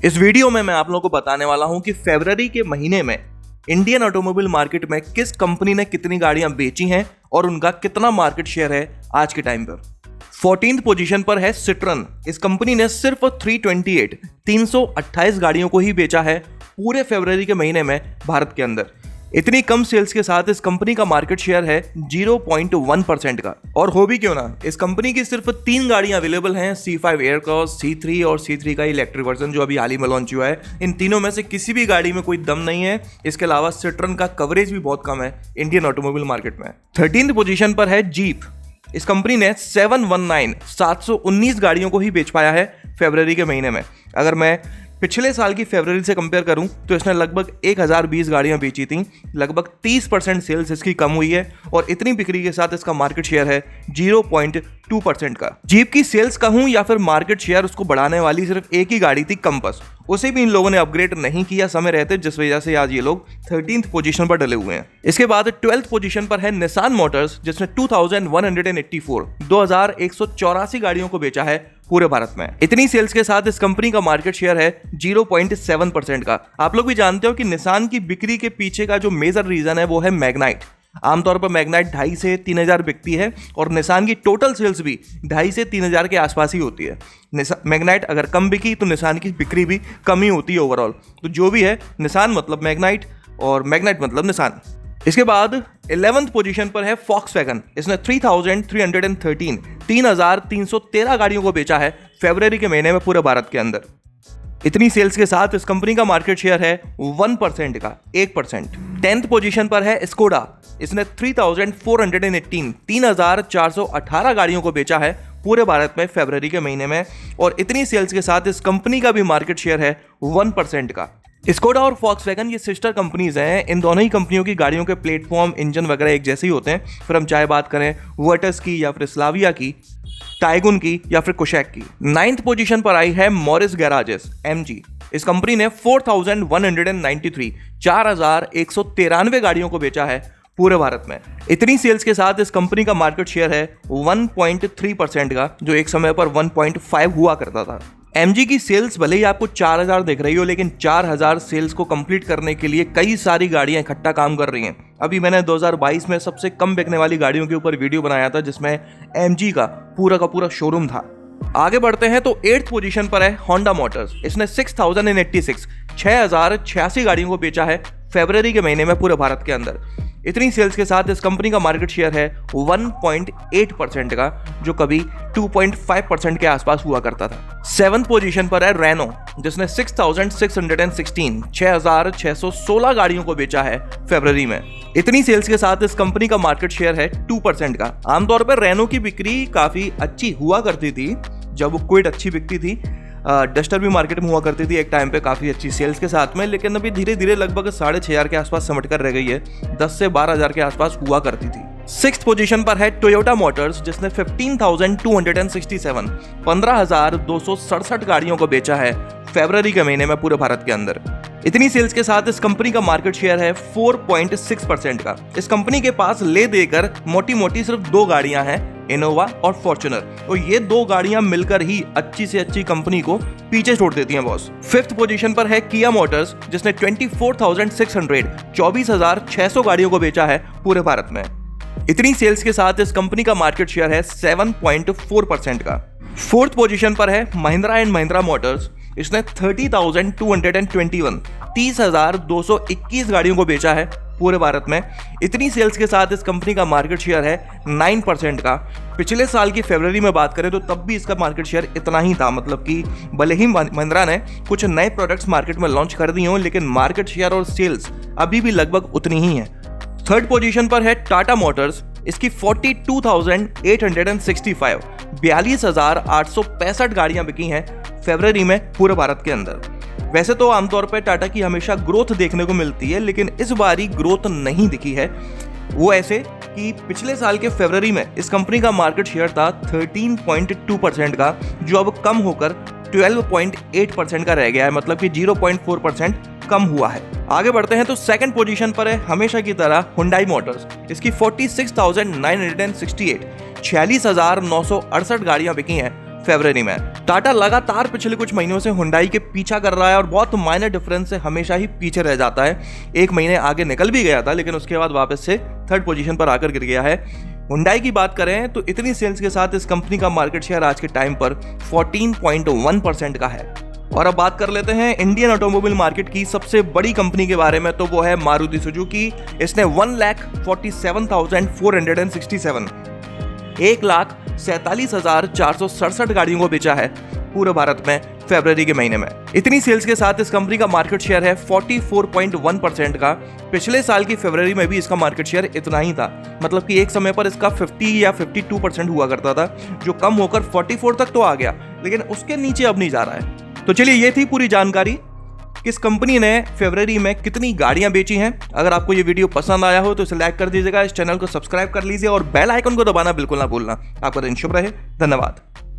इस वीडियो में मैं आप लोगों को बताने वाला हूं कि फरवरी के महीने में इंडियन ऑटोमोबाइल मार्केट में किस कंपनी ने कितनी गाड़ियां बेची हैं और उनका कितना मार्केट शेयर है आज के टाइम पर। 14th पोजीशन पर है सिट्रन। इस कंपनी ने सिर्फ 328 गाड़ियों को ही बेचा है पूरे फरवरी के महीने में भारत के अंदर। इतनी कम सेल्स के साथ इस कंपनी का मार्केट शेयर है 0.1% का। और हो भी क्यों ना, इस कंपनी की सिर्फ 3 गाड़ियां अवेलेबल हैं, C5 एयरक्रॉस, C3 और C3 का इलेक्ट्रिक वर्जन जो अभी हाल ही में लॉन्च हुआ है। इन तीनों में से किसी भी गाड़ी में कोई दम नहीं है। इसके अलावा सिट्रन का कवरेज भी बहुत कम है इंडियन ऑटोमोबाइल मार्केट में। 13th पोजीशन पर है जीप। इस कंपनी ने 719 गाड़ियों को ही बेच पाया है फरवरी के महीने में। अगर मैं पिछले साल की फरवरी से कंपेयर करूं तो इसने लगभग 1020 गाड़ियां बेची थी। लगभग 30% सेल्स इसकी कम हुई है और इतनी बिक्री के साथ इसका मार्केट शेयर है 0.2% का। जीप की सेल्स कहूं या फिर मार्केट शेयर, उसको बढ़ाने वाली सिर्फ एक ही गाड़ी थी, कंपस। उसे भी इन लोगों ने अपग्रेड नहीं किया समय रहते, जिस वजह से आज ये लोग 13th पोजीशन पर डले हुए हैं। इसके बाद 12th पोजीशन पर है निसान मोटर्स, जिसने 2184 गाड़ियों को बेचा है पूरे भारत में। इतनी सेल्स के साथ इस कंपनी का मार्केट शेयर है 0.7% का। आप लोग भी जानते हो कि निसान की बिक्री के पीछे का जो मेजर रीजन है वो है मैग्नाइट। आमतौर पर मैग्नाइट 2,500 से 3,000 बिकती है और निसान की टोटल सेल्स भी 2,500 से 3,000 के आसपास ही होती है। मैग्नाइट अगर कम बिकी तो निसान की बिक्री भी कम ही होती है ओवरऑल। तो जो भी है, निसान मतलब मैग्नाइट और मैग्नाइट मतलब निसान। इसके बाद 11th पोजीशन पर है फॉक्सवैगन। इसने 3,313 गाड़ियों को बेचा है फरवरी के महीने में पूरे भारत के अंदर। इतनी सेल्स के साथ इस कंपनी का मार्केट शेयर है 1% का, 1%। 10th पोजीशन पर है स्कोडा। इसने 3,418 गाड़ियों को बेचा है पूरे भारत में फरवरी के महीने में और इतनी सेल्स के साथ इस कंपनी का भी मार्केट शेयर है 1% का। स्कोडा और फॉक्सवैगन ये सिस्टर कंपनीज हैं। इन दोनों ही कंपनियों की गाड़ियों के प्लेटफॉर्म, इंजन वगैरह एक जैसे ही होते हैं। फिर हम चाहे बात करें वर्टस की या फिर स्लाविया की, टाइगुन की या फिर कुशैक की। 9th पोजीशन पर आई है मॉरिस गैराजेस, MG। इस कंपनी ने 4,193 गाड़ियों को बेचा है पूरे भारत में। इतनी सेल्स के साथ इस कंपनी का मार्केट शेयर है 1.3% का, जो एक समय पर 1.5 हुआ करता था। MG की सेल्स भले ही आपको 4,000 दिख रही हो, लेकिन 4,000 सेल्स को कंप्लीट करने के लिए कई सारी गाड़ियां इकट्ठा काम कर रही हैं। अभी मैंने 2022 में सबसे कम बिकने वाली गाड़ियों के ऊपर वीडियो बनाया था, जिसमें MG का पूरा शोरूम था। आगे बढ़ते हैं तो 8th पोजीशन पर है होंडा मोटर्स। इसने 6,086 गाड़ियों को बेचा है फरवरी के महीने में पूरे भारत के अंदर। इतनी सेल्स के साथ इस कंपनी का मार्केट शेयर है 1.8% का, जो कभी 2.5% के आसपास हुआ करता था। 7th पोजीशन पर है रेनो, जिसने 6,616 गाड़ियों को बेचा है फरवरी में। इतनी सेल्स के साथ इस कंपनी का मार्केट शेयर है 2% का। आमतौर पर रेनो की बिक्री काफी अच्छी हुआ करती थी जब क्विड अच्छी बिकती थी। डस्टर भी मार्केट में हुआ करती थी एक टाइम पे काफ़ी अच्छी सेल्स के साथ में, लेकिन अभी धीरे धीरे लगभग 6,500 के आसपास समट कर रह गई है। 10 से 12,000 के आसपास हुआ करती थी। 6th पोजीशन पर है टोयोटा मोटर्स, जिसने 15,267 गाड़ियों को बेचा है फरवरी के महीने में पूरे भारत के अंदर। इतनी सेल्स के साथ इस कंपनी का मार्केट शेयर है 4.6% का। इस कंपनी के पास ले देकर मोटी सिर्फ 2 गाड़ियां हैं, इनोवा और फॉर्च्यूनर, और ये 2 गाड़ियां मिलकर ही अच्छी से अच्छी कंपनी को पीछे छोड़ देती हैं बॉस। 5th पोजीशन पर है किया मोटर्स, जिसने 24,600 गाड़ियों को बेचा है पूरे भारत में। इतनी सेल्स के साथ इस कंपनी का मार्केट शेयर है 7.4% का। 4th पोजीशन पर है महिंद्रा एंड महिंद्रा मोटर्स। इसने 30,221 गाड़ियों को बेचा है पूरे भारत में। इतनी सेल्स के साथ इस कंपनी का मार्केट शेयर है 9% का। पिछले साल की फरवरी में बात करें तो तब भी इसका मार्केट शेयर इतना ही था, मतलब कि भले ही महिंद्रा ने कुछ नए प्रोडक्ट्स मार्केट में लॉन्च कर दिए हों, लेकिन मार्केट शेयर और सेल्स अभी भी लगभग उतनी ही है। 3rd पोजीशन पर है टाटा मोटर्स। इसकी 42,865 42,865 गाड़ियां बिकी हैं फरवरी में पूरे भारत के अंदर। वैसे तो आमतौर पर टाटा की हमेशा ग्रोथ देखने को मिलती है, लेकिन इस बारी ग्रोथ नहीं दिखी है। वो ऐसे कि पिछले साल के फरवरी में इस कंपनी का मार्केट शेयर था 13.2% का, जो अब कम होकर 12.8% का रह गया है, मतलब कि 0.4% कम हुआ है। आगे बढ़ते हैं तो 2nd पोजीशन पर है हमेशा की तरह हुंडई मोटर्स। इसकी 46,968 46,968 गाड़ियां बिकी हैं फरवरी में। टाटा लगातार पिछले कुछ महीनों से हुंडई के पीछा कर रहा है और बहुत माइनर डिफरेंस से हमेशा ही पीछे रह जाता है। एक महीने आगे निकल भी गया था, लेकिन उसके बाद वापस से थर्ड पोजीशन पर आकर गिर गया है। हुंडई की बात करें तो इतनी सेल्स के साथ इस कंपनी का मार्केट शेयर आज के टाइम पर 14.1% का है। और अब बात कर लेते हैं इंडियन ऑटोमोबाइल मार्केट की सबसे बड़ी कंपनी के बारे में, तो वो है मारुति सुजुकी। इसने 1,47,467 1,47,467 गाड़ियों को बेचा है पूरे भारत में फरवरी के महीने में। इतनी सेल्स के साथ इस कंपनी का मार्केट शेयर है 44.1% का। पिछले साल की फरवरी में भी इसका मार्केट शेयर इतना ही था, मतलब कि एक समय पर इसका 50 या 52% हुआ करता था, जो कम होकर 44 तक तो आ गया, लेकिन उसके नीचे अब नहीं जा रहा है। तो चलिए, ये थी पूरी जानकारी किस कंपनी ने फरवरी में कितनी गाड़ियां बेची हैं। अगर आपको ये वीडियो पसंद आया हो तो इसे लाइक कर दीजिएगा, इस चैनल को सब्सक्राइब कर लीजिए और बेल आइकन को दबाना बिल्कुल ना भूलना। आपका दिन शुभ रहे। धन्यवाद।